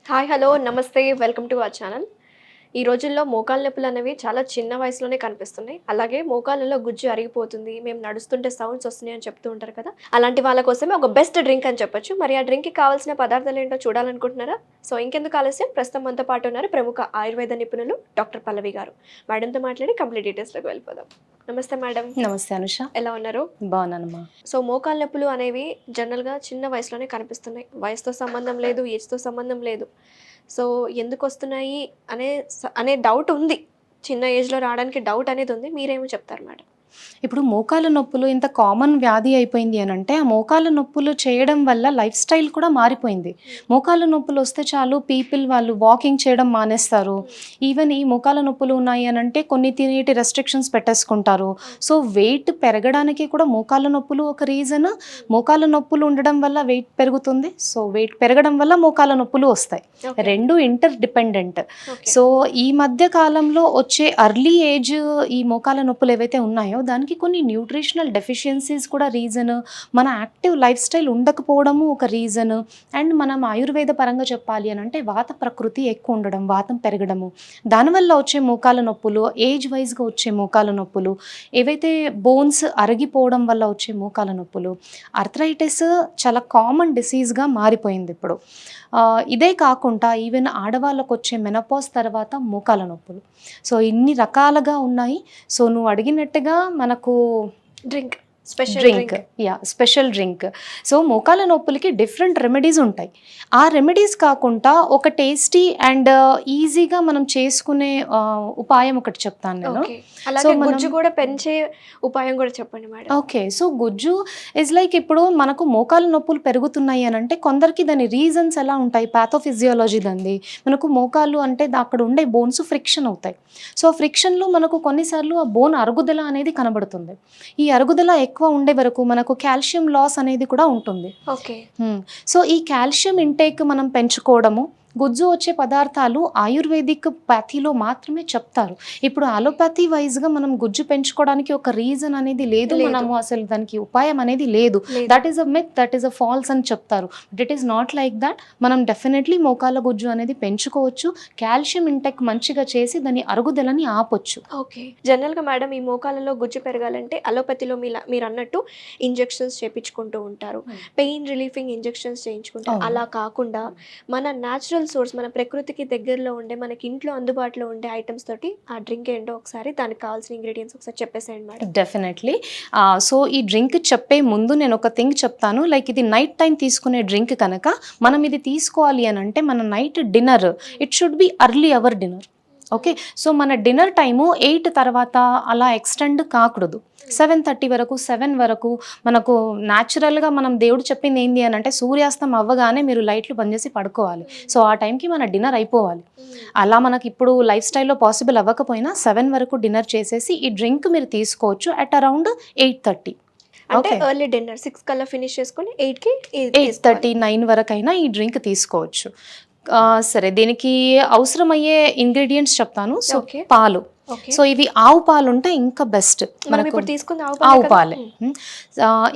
Hi hello నమస్తే welcome to our channel. ఈ రోజుల్లో మోకాళ్ళ నొప్పులు అనేవి చాలా చిన్న వయసులోనే కనిపిస్తున్నాయి. అలాగే మోకాళ్ళలో గుజ్జు అరిగిపోతుంది, మేము నడుస్తుంటే సౌండ్స్ వస్తున్నాయి అని చెప్తూ ఉంటారు కదా. అలాంటి వాళ్ళ కోసమే ఒక బెస్ట్ డ్రింక్ అని చెప్పొచ్చు. మరి ఆ డ్రింక్కి కావాల్సిన పదార్థాలు ఏంటో చూడాలనుకుంటున్నారా? సో ఇంకెందుకు ఆలస్యం, ప్రస్తుతం మనతో పాటు ఉన్నారు ప్రముఖ ఆయుర్వేద నిపుణులు డాక్టర్ పల్లవి గారు. మేడంతో మాట్లాడి కంప్లీట్ డీటెయిల్స్లోకి వెళ్ళిపోదాం. నమస్తే మేడం. నమస్తే అనుష. ఎలా ఉన్నారు? బాగున్నానమ్మా. సో మోకాళ్ళ నొప్పులు అనేవి జనరల్గా చిన్న వయసులోనే కనిపిస్తున్నాయి. వయసుతో సంబంధం లేదు, ఏజ్తో సంబంధం లేదు. సో ఎందుకు వస్తున్నాయి అనే డౌట్ ఉంది. చిన్న ఏజ్లో రావడానికి డౌట్ అనేది ఉంది. మీరేమో చెప్తారు మేడం? ఇప్పుడు మోకాళ్ళ నొప్పులు ఇంత కామన్ వ్యాధి అయిపోయింది అని అంటే, ఆ మోకాళ్ళ నొప్పులు చేయడం వల్ల లైఫ్ స్టైల్ కూడా మారిపోయింది. మోకాళ్ళ నొప్పులు వస్తే చాలు వాళ్ళు వాకింగ్ చేయడం మానేస్తారు. ఈవెన్ ఈ మోకాళ్ళ నొప్పులు ఉన్నాయి అని అంటే కొన్ని తినేటి రెస్ట్రిక్షన్స్ పెట్టేసుకుంటారు. సో వెయిట్ పెరగడానికి కూడా మోకాళ్ళ నొప్పులు ఒక రీజన్. మోకాళ్ళ నొప్పులు ఉండడం వల్ల వెయిట్ పెరుగుతుంది. సో వెయిట్ పెరగడం వల్ల మోకాళ్ళ నొప్పులు వస్తాయి. రెండు ఇంటర్ డిపెండెంట్. సో ఈ మధ్య కాలంలో వచ్చే అర్లీ ఏజ్ ఈ మోకాళ్ళ నొప్పులు ఏవైతే ఉన్నాయో దానికి కొన్ని న్యూట్రిషనల్ డెఫిషియన్సీస్ కూడా రీజన్, మన యాక్టివ్ లైఫ్ స్టైల్ ఉండకపోవడము ఒక రీజన్. అండ్ మనం ఆయుర్వేద పరంగా చెప్పాలి అని అంటే వాత ప్రకృతి ఎక్కువ ఉండడం, వాతం పెరగడము, దానివల్ల వచ్చే మోకాళ్ళ నొప్పులు, ఏజ్ వైజ్గా వచ్చే మోకాళ్ళ నొప్పులు, ఏవైతే బోన్స్ అరిగిపోవడం వల్ల వచ్చే మోకాళ్ళ నొప్పులు, ఆర్థరైటిస్ చాలా కామన్ డిసీజ్గా మారిపోయింది ఇప్పుడు. ఇదే కాకుండా ఈవెన్ ఆడవాళ్ళకు వచ్చే మెనోపాజ్ తర్వాత మోకాళ్ళ నొప్పులు. సో ఇన్ని రకాలుగా ఉన్నాయి. సో నువ్వు అడిగినట్టుగా మనకు డ్రింక్, స్పెషల్ డ్రింక్. సో మోకాళ్ళ నొప్పులకి డిఫరెంట్ రెమెడీస్ ఉంటాయి. ఆ రెమెడీస్ కాకుండా ఒక టేస్టీ అండ్ ఈజీగా మనం చేసుకునే ఉపాయం ఒకటి చెప్తాను నేను. సో గుజ్జు కూడా పెంచే ఉపాయం కూడా చెప్పండి మేడం. ఓకే, సో గుజ్జు ఇస్ లైక్ ఇప్పుడు మనకు మోకాళ్ళ నొప్పులు పెరుగుతున్నాయి అని అంటే కొందరికి దాని రీజన్స్ ఎలా ఉంటాయి, ప్యాథోఫిజియాలజీ దాన్ని. మనకు మోకాళ్ళు అంటే అక్కడ ఉండే బోన్స్ ఫ్రిక్షన్ అవుతాయి. సో ఫ్రిక్షన్లో మనకు కొన్నిసార్లు ఆ బోన్ అరుగుదల అనేది కనబడుతుంది. ఈ అరుగుదల ఎక్కువ ఉండే వరకు మనకు కాల్షియం లాస్ అనేది కూడా ఉంటుంది. ఓకే. సో ఈ కాల్షియం ఇంటేక్ మనం పెంచుకోవడము, గుజ్జు వచ్చే పదార్థాలు ఆయుర్వేదిక్ ప్యాథీలో మాత్రమే చెప్తారు. ఇప్పుడు అలోపతి వైజ్గా మనం గుజ్జు పెంచుకోవడానికి ఒక రీజన్ అనేది లేదు, మనము అసలు దానికి ఉపాయం అనేది లేదు. That is a myth, that is a false అని చెప్తారు. But it is not like that. మనం డెఫినెట్లీ మోకాళ్ళ గుజ్జు అనేది పెంచుకోవచ్చు. కాల్షియం ఇంటెక్ మంచిగా చేసి దాని అరుగుదలని ఆపొచ్చు. ఓకే. జనరల్గా మేడం ఈ మోకాళ్ళలో గుజ్జు పెరగాలంటే అలోపతిలో మీరు అన్నట్టు ఇంజెక్షన్స్ చేయించుకుంటూ ఉంటారు, పెయిన్ రిలీఫింగ్ ఇంజెక్షన్స్ చేయించుకుంటారు. అలా కాకుండా మన న్యాచురల్ సోర్స్, మన ప్రకృతికి దగ్గరలో ఉండే, మనకి ఇంట్లో అందుబాటులో ఉండే ఐటమ్స్ తోటి ఆ డ్రింక్ ఏంటో ఒకసారి దానికి కావాల్సిన ఇంగ్రీడియంట్స్ ఒకసారి చెప్పేసేయండి మేడం. డెఫినెట్లీ. సో ఈ డ్రింక్ చెప్పే ముందు నేను ఒక థింగ్ చెప్తాను. లైక్ ఇది నైట్ టైం తీసుకునే డ్రింక్ కనుక మనం ఇది తీసుకోవాలి అని అంటే మన night dinner it should be early hour dinner. Okay, so మన డిన్నర్ టైము 8 తర్వాత అలా ఎక్స్టెండ్ కాకూడదు. 7:30 వరకు, 7 వరకు మనకు న్యాచురల్గా మనం దేవుడు చెప్పింది ఏంటి అని అంటే సూర్యాస్తం అవ్వగానే మీరు లైట్లు బంద్ చేసి పడుకోవాలి. సో ఆ టైంకి మన డిన్నర్ అయిపోవాలి. అలా మనకి ఇప్పుడు లైఫ్ స్టైల్లో పాసిబుల్ అవ్వకపోయినా 7 వరకు డిన్నర్ చేసేసి ఈ డ్రింక్ మీరు తీసుకోవచ్చు అట్ అరౌండ్ 8:30. అంటే ఎర్లీ డిన్నర్ 6 కల్లా ఫినిష్ చేసుకొని 8:30, 9 వరకైనా ఈ డ్రింక్ తీసుకోవచ్చు. సరే, దీనికి అవసరమయ్యే ఇంగ్రీడియంట్స్ చెప్తాను. సో పాలు. సో ఇవి ఆవు పాలు ఉంటే ఇంకా బెస్ట్. ఆవు పాలే.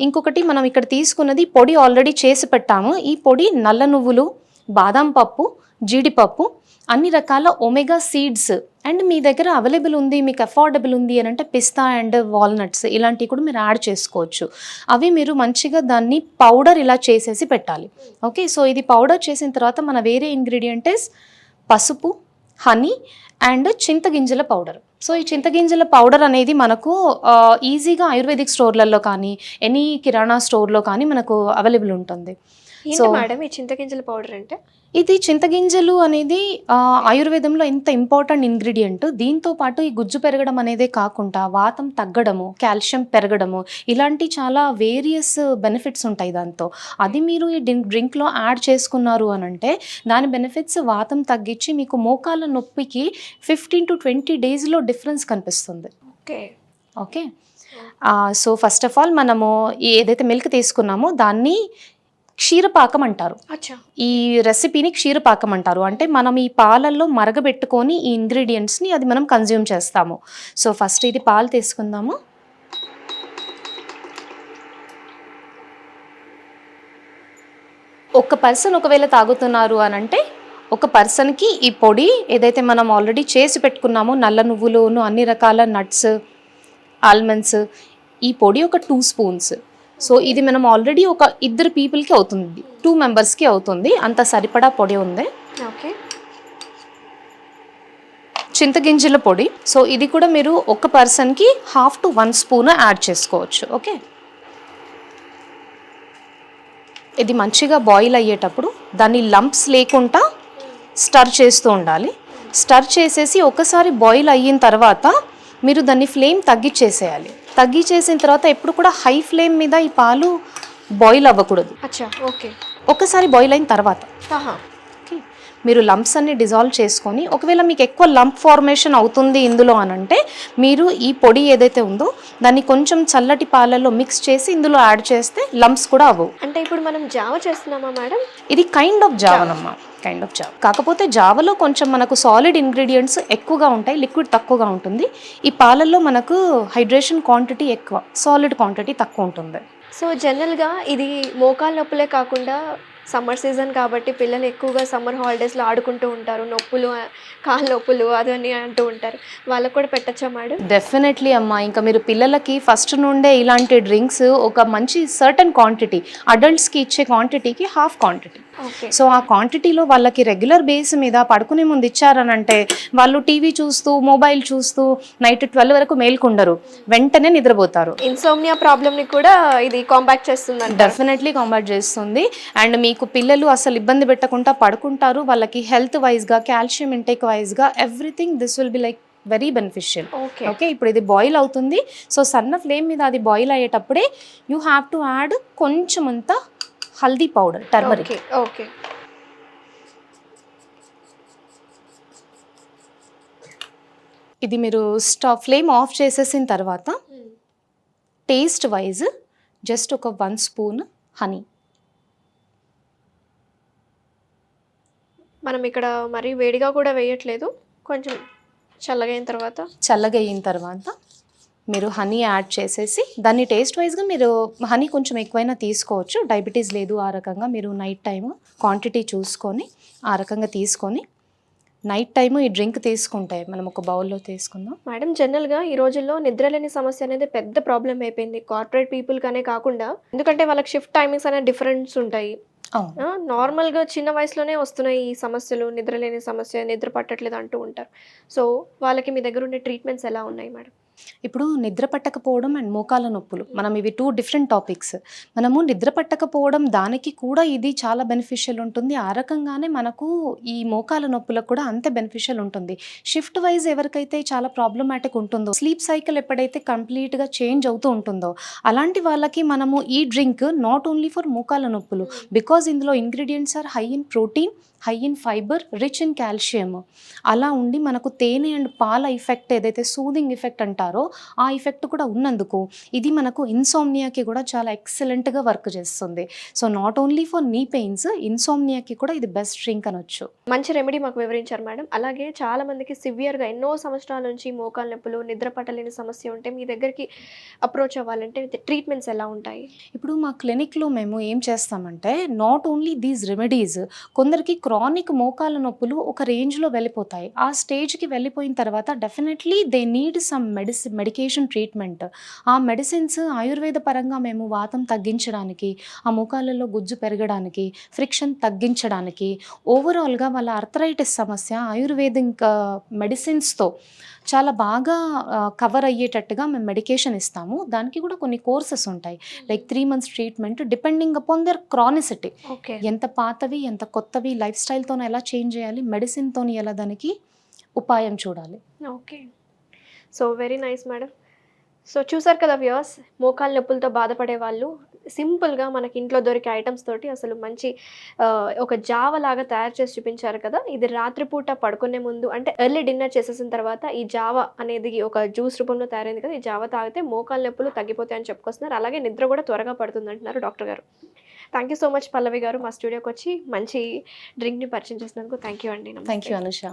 ఇంకొకటి మనం ఇక్కడ తీసుకున్నది పొడి ఆల్రెడీ చేసి పెట్టాము. ఈ పొడి నల్ల నువ్వులు, బాదం పప్పు, జీడిపప్పు, అన్ని రకాల ఒమేగా సీడ్స్, అండ్ మీ దగ్గర అవైలబుల్ ఉంది, మీకు అఫోర్డబుల్ ఉంది అని అంటే పిస్తా అండ్ వాల్నట్స్ ఇలాంటివి కూడా మీరు యాడ్ చేసుకోవచ్చు. అవి మీరు మంచిగా దాన్ని పౌడర్ ఇలా చేసేసి పెట్టాలి. ఓకే, సో ఇది పౌడర్ చేసిన తర్వాత మన వేరే ఇంగ్రీడియంట్స్ పసుపు, హనీ అండ్ చింతగింజల పౌడర్. సో ఈ చింతగింజల పౌడర్ అనేది మనకు ఈజీగా ఆయుర్వేదిక్ స్టోర్లలో కానీ ఎనీ కిరాణా స్టోర్లో కానీ మనకు అవైలబుల్ ఉంటుంది. సో మేడం ఈ చింతగింజల పౌడర్ అంటే ఇది చింతగింజలు అనేది ఆయుర్వేదంలో ఎంత ఇంపార్టెంట్ ఇంగ్రీడియంట్. దీంతో పాటు ఈ గుజ్జు పెరగడం అనేదే కాకుండా వాతం తగ్గడము, కాల్షియం పెరగడము, ఇలాంటి చాలా వేరియస్ బెనిఫిట్స్ ఉంటాయి దాంతో. అది మీరు ఈ డ్రింక్లో యాడ్ చేసుకున్నారు అని అంటే దాని బెనిఫిట్స్ వాతం తగ్గించి మీకు మోకాళ్ళ నొప్పికి 15 to 20 డేస్లో డిఫరెన్స్ కనిపిస్తుంది. Okay. So first of all మనము ఏదైతే మిల్క్ తీసుకున్నామో దాన్ని క్షీరపాకం అంటారు. ఈ రెసిపీని క్షీరపాకం అంటారు. అంటే మనం ఈ పాలల్లో మరగబెట్టుకొని ఈ ఇంగ్రీడియంట్స్ని అది మనం కన్జ్యూమ్ చేస్తాము. సో ఫస్ట్ ఇది పాలు తీసుకుందాము. ఒక పర్సన్ ఒకవేళ తాగుతున్నారు అని అంటే ఒక పర్సన్కి ఈ పొడి ఏదైతే మనం ఆల్రెడీ చేసి పెట్టుకున్నామో నల్ల నువ్వులును అన్ని రకాల నట్స్ ఆల్మండ్స్ ఈ పొడి ఒక 2 స్పూన్స్. సో ఇది మనం ఆల్రెడీ ఒక 2 పీపుల్కి అవుతుంది, 2 మెంబర్స్కి అవుతుంది, అంత సరిపడా పొడి ఉంది. ఓకే. చింతగింజల పొడి, సో ఇది కూడా మీరు ఒక పర్సన్కి 1/2 to 1 స్పూన్ యాడ్ చేసుకోవచ్చు. ఓకే, ఇది మంచిగా బాయిల్ అయ్యేటప్పుడు దాన్ని లంప్స్ లేకుండా స్టర్ చేస్తూ ఉండాలి. స్టర్ చేసేసి ఒకసారి బాయిల్ అయిన తర్వాత మీరు దాన్ని ఫ్లేమ్ తగ్గించేసేయాలి. తగ్గించేసిన తర్వాత ఎప్పుడు కూడా హై ఫ్లేమ్ మీద ఈ పాలు బాయిల్ అవ్వకూడదు. అచ్చా, ఓకే. ఒకసారి బాయిల్ అయిన తర్వాత మీరు లంప్స్ అన్ని డిజాల్వ్ చేసుకొని, ఒకవేళ మీకు ఎక్కువ లంప్ ఫార్మేషన్ అవుతుంది ఇందులో అనంటే మీరు ఈ పొడి ఏదైతే ఉందో దాన్ని కొంచెం చల్లటి పాలల్లో మిక్స్ చేసి ఇందులో యాడ్ చేస్తే లంప్స్ కూడా అవ్వవు. అంటే ఇప్పుడు మనం జావ చేస్తున్నామా మేడం? ఇది కైండ్ ఆఫ్ జావనమ్మా, కైండ్ ఆఫ్ జావ. కాకపోతే జావలో కొంచెం మనకు సాలిడ్ ఇంగ్రీడియంట్స్ ఎక్కువగా ఉంటాయి, లిక్విడ్ తక్కువగా ఉంటుంది. ఈ పాలల్లో మనకు హైడ్రేషన్ క్వాంటిటీ ఎక్కువ, సాలిడ్ క్వాంటిటీ తక్కువ ఉంటుంది. సో జనరల్గా ఇది మోకాలు నొప్పులే కాకుండా సమ్మర్ సీజన్ కాబట్టి పిల్లలు ఎక్కువగా సమ్మర్ హాలిడేస్లో ఆడుకుంటూ ఉంటారు, నొప్పులు కాళ్ళ నొప్పులు అదని అంటూ ఉంటారు, వాళ్ళకు కూడా పెట్టచ్చా మేడం? డెఫినెట్లీ అమ్మా. ఇంకా మీరు పిల్లలకి ఫస్ట్ నుండే ఇలాంటి డ్రింక్స్ ఒక మంచి సర్టన్ క్వాంటిటీ, అడల్ట్స్కి ఇచ్చే క్వాంటిటీకి హాఫ్ క్వాంటిటీ. సో ఆ క్వాంటిటీలో వాళ్ళకి రెగ్యులర్ బేస్ మీద పడుకునే ముందు ఇచ్చారనంటే వాళ్ళు టీవీ చూస్తూ మొబైల్ చూస్తూ నైట్ 12 వరకు మేల్కొండరు, వెంటనే నిద్రపోతారు. ఇన్సోమ్నియా ప్రాబ్లమ్ని కూడా ఇది కాంబాట్ చేస్తుంది. డెఫినెట్లీ కాంబాట్ చేస్తుంది. అండ్ మీకు పిల్లలు అసలు ఇబ్బంది పెట్టకుండా పడుకుంటారు. వాళ్ళకి హెల్త్ వైజ్గా, కాల్షియం ఇంటేక్ వైజ్గా everything this will be like very beneficial. Okay, ఇప్పుడు ఇది బాయిల్ అవుతుంది. సో సన్న ఫ్లేమ్ మీద అది బాయిల్ అయ్యేటప్పుడే యూ హ్యావ్ టు యాడ్ కొంచెం అంతా హల్దీ పౌడర్, టర్మరిక్. ఓకే. ఇది మీరు ఫ్లేమ్ ఆఫ్ చేసేసిన తర్వాత టేస్ట్ వైజ్ జస్ట్ ఒక 1 స్పూన్ హనీ. మనం ఇక్కడ మరీ వేడిగా కూడా వేయట్లేదు, కొంచెం చల్లగైన తర్వాత మీరు హనీ యాడ్ చేసేసి దాన్ని టేస్ట్ వైజ్గా మీరు హనీ కొంచెం ఎక్కువైనా తీసుకోవచ్చు. డయాబెటీస్ లేదు ఆ రకంగా మీరు నైట్ టైము క్వాంటిటీ చూసుకొని ఆ రకంగా తీసుకొని నైట్ టైము ఈ డ్రింక్ తీసుకుంటే మనం ఒక బౌల్లో తీసుకుందాం. మేడం, జనరల్గా ఈ రోజుల్లో నిద్రలేని సమస్య అనేది పెద్ద ప్రాబ్లం అయిపోయింది కార్పొరేట్ పీపుల్గానే కాకుండా, ఎందుకంటే వాళ్ళకి షిఫ్ట్ టైమింగ్స్ అనేది డిఫరెన్స్ ఉంటాయి. నార్మల్గా చిన్న వయసులోనే వస్తున్నాయి ఈ సమస్యలు, నిద్రలేని సమస్య, నిద్ర పట్టట్లేదు అంటూ ఉంటారు. సో వాళ్ళకి మీ దగ్గర ఉండే ట్రీట్మెంట్స్ ఎలా ఉన్నాయి మేడం? ఇప్పుడు నిద్ర పట్టకపోవడం అండ్ మోకాల నొప్పులు, మనం ఇవి 2 డిఫరెంట్ టాపిక్స్. మనము నిద్ర పట్టకపోవడం దానికి కూడా ఇది చాలా బెనిఫిషియల్ ఉంటుంది. ఆ రకంగానే మనకు ఈ మోకాల నొప్పులకు కూడా అంతే బెనిఫిషియల్ ఉంటుంది. షిఫ్ట్ వైజ్ ఎవరికైతే చాలా ప్రాబ్లమాటిక్ ఉంటుందో, స్లీప్ సైకిల్ ఎప్పుడైతే కంప్లీట్గా చేంజ్ అవుతూ ఉంటుందో అలాంటి వాళ్ళకి మనము ఈ డ్రింక్ నాట్ ఓన్లీ ఫర్ మోకాల నొప్పులు, బికాజ్ ఇందులో ingredients are high in protein, high in fibre, rich in calcium. అలా ఉండి మనకు తేనె అండ్ పాల ఎఫెక్ట్ ఏదైతే సూదింగ్ ఎఫెక్ట్ అంటారో ఆ ఎఫెక్ట్ కూడా ఉన్నందుకు ఇది మనకు ఇన్సోమ్నియాకి కూడా చాలా ఎక్సలెంట్గా వర్క్ చేస్తుంది. So not only for knee pains, ఇన్సోమ్నియాకి కూడా ఇది బెస్ట్ డ్రింక్ అనొచ్చు. మంచి రెమెడీ మాకు వివరించారు మేడం. అలాగే చాలా మందికి సివియర్గా ఎన్నో సంవత్సరాల నుంచి మోకాల నొప్పులు, నిద్ర పట్టలేని సమస్య ఉంటే మీ దగ్గరికి అప్రోచ్ అవ్వాలంటే ట్రీట్మెంట్స్ ఎలా ఉంటాయి? ఇప్పుడు మా క్లినిక్లో మేము ఏం చేస్తామంటే నాట్ ఓన్లీ దీస్ రెమెడీస్, కొందరికి క్రానిక్ మోకాల నొప్పులు ఒక రేంజ్లో వెళ్ళిపోతాయి. ఆ స్టేజ్కి వెళ్ళిపోయిన తర్వాత definitely they need some medication treatment. ఆ మెడిసిన్స్ ఆయుర్వేద పరంగా మేము వాతం తగ్గించడానికి, ఆ మోకాళ్ళలో గుజ్జు పెరగడానికి, ఫ్రిక్షన్ తగ్గించడానికి, ఓవరాల్గా వాళ్ళ ఆర్థరైటిస్ సమస్య ఆయుర్వేదిక్ మెడిసిన్స్తో చాలా బాగా కవర్ అయ్యేటట్టుగా మేము మెడికేషన్ ఇస్తాము. దానికి కూడా కొన్ని కోర్సెస్ ఉంటాయి, like 3 months treatment depending upon there chronicity. ఎంత పాతవి ఎంత కొత్తవి లైఫ్ స్టైల్తో ఎలా చేంజ్ చేయాలి, మెడిసిన్తో ఎలా దానికి ఉపాయం చూడాలి. Okay, so very nice madam. So చూసారు కదా వ్యూవర్స్, మోకాళ్ళ నొప్పులతో బాధపడే వాళ్ళు సింపుల్గా మనకి ఇంట్లో దొరికే ఐటమ్స్ తోటి అసలు మంచి ఒక జావ లాగా తయారు చేసి చూపించారు కదా. ఇది రాత్రిపూట పడుకునే ముందు అంటే ఎర్లీ డిన్నర్ చేసేసిన తర్వాత ఈ జావ అనేది ఒక జ్యూస్ రూపంలో తయారైంది కదా, ఈ జావ తాగితే మోకాళ్ళ నొప్పులు తగ్గిపోతాయని చెప్పుకొస్తున్నారు. అలాగే నిద్ర కూడా త్వరగా పడుతుంది అంటున్నారు డాక్టర్ గారు. థ్యాంక్ యూ సో మచ్ పల్లవి గారు, మా స్టూడియోకి వచ్చి మంచి డ్రింక్ని పరిచయం చేసినందుకు థ్యాంక్ యూ అండి. Thank you Anusha.